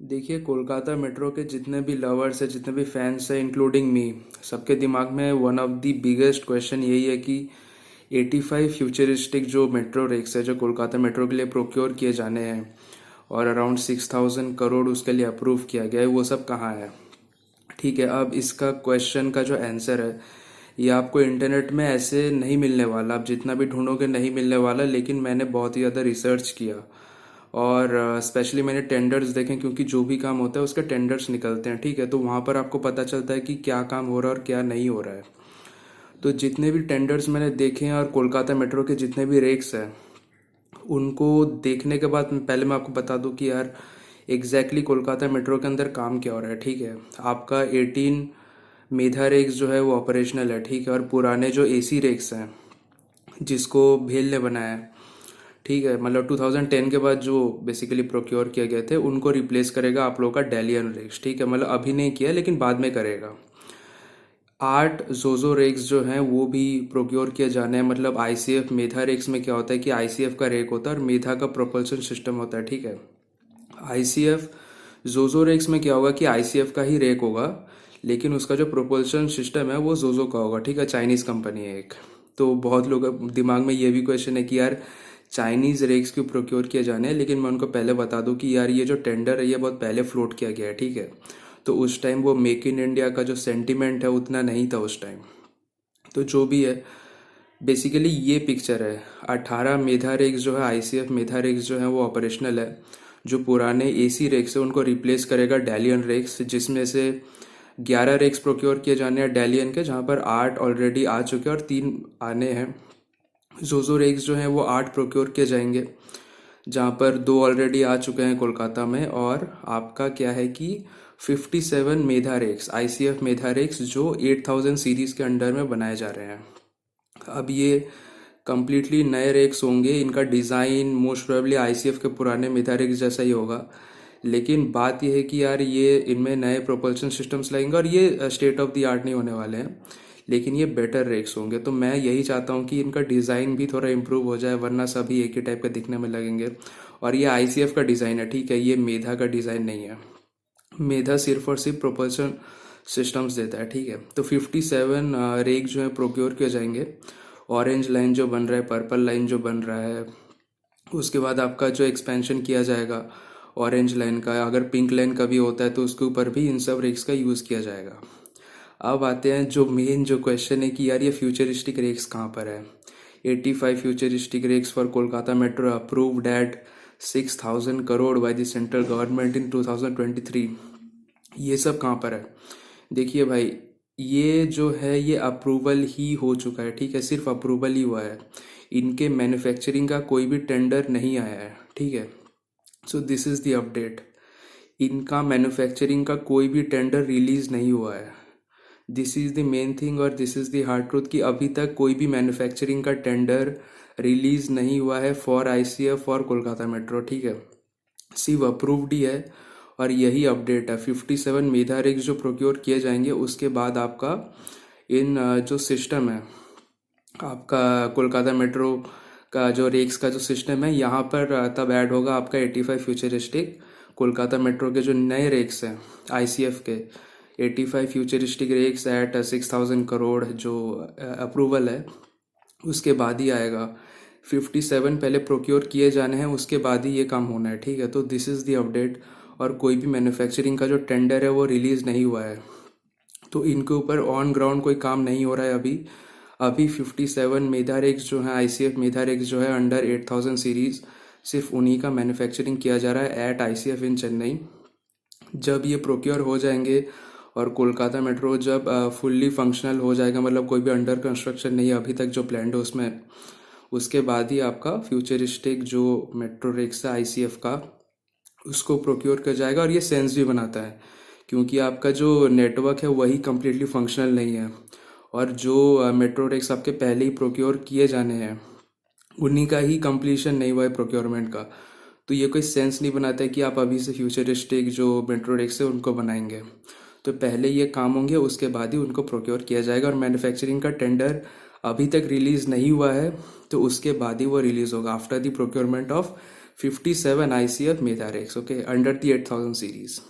देखिए, कोलकाता मेट्रो के जितने भी लवर्स हैं, जितने भी फैंस हैं, इंक्लूडिंग मी, सबके दिमाग में one of the biggest question यही है कि 85 फ्यूचरिस्टिक जो मेट्रो रेक्स है जो कोलकाता मेट्रो के लिए प्रोक्योर किए जाने हैं और अराउंड 6000 करोड़ उसके लिए अप्रूव किया गया है, वो सब कहाँ है। ठीक है, अब इसका क्वेश्चन का जो आंसर है ये आपको इंटरनेट में ऐसे नहीं मिलने वाला, आप जितना भी ढूंढोगे नहीं मिलने वाला। लेकिन मैंने बहुत ही ज़्यादा रिसर्च किया और स्पेशली मैंने टेंडर्स देखे, क्योंकि जो भी काम होता है उसके टेंडर्स निकलते हैं। ठीक है, तो वहाँ पर आपको पता चलता है कि क्या काम हो रहा है और क्या नहीं हो रहा है। तो जितने भी टेंडर्स मैंने देखे हैं और कोलकाता मेट्रो के जितने भी रेक्स हैं उनको देखने के बाद पहले मैं आपको बता दूं कि यार कोलकाता मेट्रो के अंदर काम क्या हो रहा है। ठीक है, आपका 18 मेधा रेक्स जो है वो ऑपरेशनल है। ठीक है, और पुराने जो एसी रेक्स हैं जिसको भेल ने बनाया है, ठीक है, मतलब 2010 के बाद जो बेसिकली प्रोक्योर किए गए थे उनको रिप्लेस करेगा आप लोगों का डेलियन रेक्स। ठीक है, मतलब अभी नहीं किया लेकिन बाद में करेगा। 8 जोजो रेक्स जो हैं वो भी प्रोक्योर किए जाने हैं। मतलब आईसीएफ मेधा रेक्स में क्या होता है कि आईसीएफ का रेक होता है और मेधा का प्रोपल्शन सिस्टम होता है। ठीक है, आईसीएफ जोजो रेक्स में क्या होगा कि आईसीएफ का ही रेक होगा, लेकिन उसका जो प्रोपल्शन सिस्टम है वो जोजो का होगा। ठीक है, चाइनीज कंपनी है एक। तो बहुत लोग दिमाग में ये भी क्वेश्चन है कि यार चाइनीज रेक्स क्यों प्रोक्योर किए जाने हैं। लेकिन मैं उनको पहले बता दूं कि यार ये जो टेंडर है ये बहुत पहले फ्लोट किया गया है। ठीक है, तो उस टाइम वो मेक इन इंडिया का जो सेंटिमेंट है उतना नहीं था उस टाइम। तो जो भी है, बेसिकली ये पिक्चर है। 18 मेधा रेक्स जो है, आईसीएफ मेधा रेक्स जो है वो ऑपरेशनल है। जो पुराने एसी रेक्स है उनको रिप्लेस करेगा डेलियन रेक्स, जिसमें से 11 रेक्स प्रोक्योर किए जाने हैं डेलियन के, जहाँ पर 8 ऑलरेडी आ चुके हैं और 3 आने हैं। जोजो रेक्स जो हैं वो 8 प्रोक्योर किए जाएंगे, जहाँ पर 2 ऑलरेडी आ चुके हैं कोलकाता में। और आपका क्या है कि 57 मेधा रेक्स, आईसीएफ मेधा रेक्स जो 8000 सीरीज के अंडर में बनाए जा रहे हैं। अब ये कम्प्लीटली नए रेक्स होंगे, इनका डिज़ाइन मोस्ट प्रोबेबली आईसीएफ के पुराने मेधा रेक्स जैसा ही होगा। लेकिन बात यह है कि यार ये इनमें नए प्रोपल्शन सिस्टम्स लगेंगे और ये स्टेट ऑफ द आर्ट नहीं होने वाले हैं, लेकिन ये बेटर रेक्स होंगे। तो मैं यही चाहता हूँ कि इनका डिज़ाइन भी थोड़ा इम्प्रूव हो जाए, वरना सभी एक ही टाइप के दिखने में लगेंगे। और ये आईसीएफ का डिज़ाइन है, ठीक है, ये मेधा का डिज़ाइन नहीं है। मेधा सिर्फ और सिर्फ प्रोपल्शन सिस्टम्स देता है। ठीक है, तो 57 रेक जो है प्रोक्योर किए जाएंगे। ऑरेंज लाइन जो बन रहा है, पर्पल लाइन जो बन रहा है, उसके बाद आपका जो एक्सपेंशन किया जाएगा ऑरेंज लाइन का, अगर पिंक लाइन का भी होता है तो उसके ऊपर भी इन सब रेक्स का यूज़ किया जाएगा। अब आते हैं जो मेन जो क्वेश्चन है कि यार ये फ्यूचरिस्टिक रेक्स कहाँ पर है। 85 futuristic rakes for Kolkata metro approved at 6000 crore by the central government in 2023। ये सब कहाँ पर है? देखिए भाई, ये जो है ये अप्रूवल ही हो चुका है। ठीक है, सिर्फ अप्रूवल ही हुआ है, इनके मैन्युफैक्चरिंग का कोई भी टेंडर नहीं आया है। ठीक है, so this is the update. इनका मैन्युफैक्चरिंग का कोई भी टेंडर रिलीज नहीं हुआ है। This is the main thing और this is the hard truth कि अभी तक कोई भी मैन्युफैक्चरिंग का टेंडर रिलीज नहीं हुआ है for ICF for Kolkata metro. ठीक है, सिर्फ अप्रूव्ड ही है। और यही अपडेट है। 57 मेधा रिग्स जो प्रोक्योर किए जाएंगे उसके बाद आपका इन जो सिस्टम है आपका कोलकाता मेट्रो का जो रेक्स का जो सिस्टम है यहाँ पर तब ऐड होगा आपका 85 फ्यूचरिस्टिक कोलकाता मेट्रो के जो नए रेक्स हैं आईसीएफ के। 85 फ्यूचरिस्टिक रेक्स एट 6000 करोड़ जो अप्रूवल है उसके बाद ही आएगा। 57 पहले प्रोक्योर किए जाने हैं, उसके बाद ही ये काम होना है। ठीक है, तो दिस इज़ दी अपडेट। और कोई भी मैन्युफैक्चरिंग का जो टेंडर है वो रिलीज़ नहीं हुआ है, तो इनके ऊपर ऑन ग्राउंड कोई काम नहीं हो रहा है अभी। अभी 57 मेधा रेक्स जो है, आईसीएफ मेधा रेक्स जो है अंडर 8000 सीरीज, सिर्फ उन्हीं का मैन्युफैक्चरिंग किया जा रहा है एट आईसीएफ इन चेन्नई। जब ये प्रोक्योर हो जाएंगे और कोलकाता मेट्रो जब फुल्ली फंक्शनल हो जाएगा, मतलब कोई भी अंडर कंस्ट्रक्शन नहीं है अभी तक जो प्लान है उसमें, उसके बाद ही आपका फ्यूचरिस्टिक जो मेट्रो रेक्स है आईसीएफ का उसको प्रोक्योर किया जाएगा। और ये सेंस भी बनाता है क्योंकि आपका जो नेटवर्क है वही कम्प्लीटली फंक्शनल नहीं है, और जो मेट्रो रेक्स आपके पहले ही प्रोक्योर किए जाने हैं उन्हीं का ही कंप्लीशन नहीं हुआ है प्रोक्योरमेंट का। तो ये कोई सेंस नहीं बनाता है कि आप अभी से फ्यूचरिस्टिक जो मेट्रो रेक्स है उनको बनाएंगे। तो पहले ये काम होंगे उसके बाद ही उनको प्रोक्योर किया जाएगा। और मैन्युफैक्चरिंग का टेंडर अभी तक रिलीज़ नहीं हुआ है, तो उसके बाद ही वो रिलीज़ होगा after the procurement of 57 ICF Meta rakes, okay, under the 8000 series.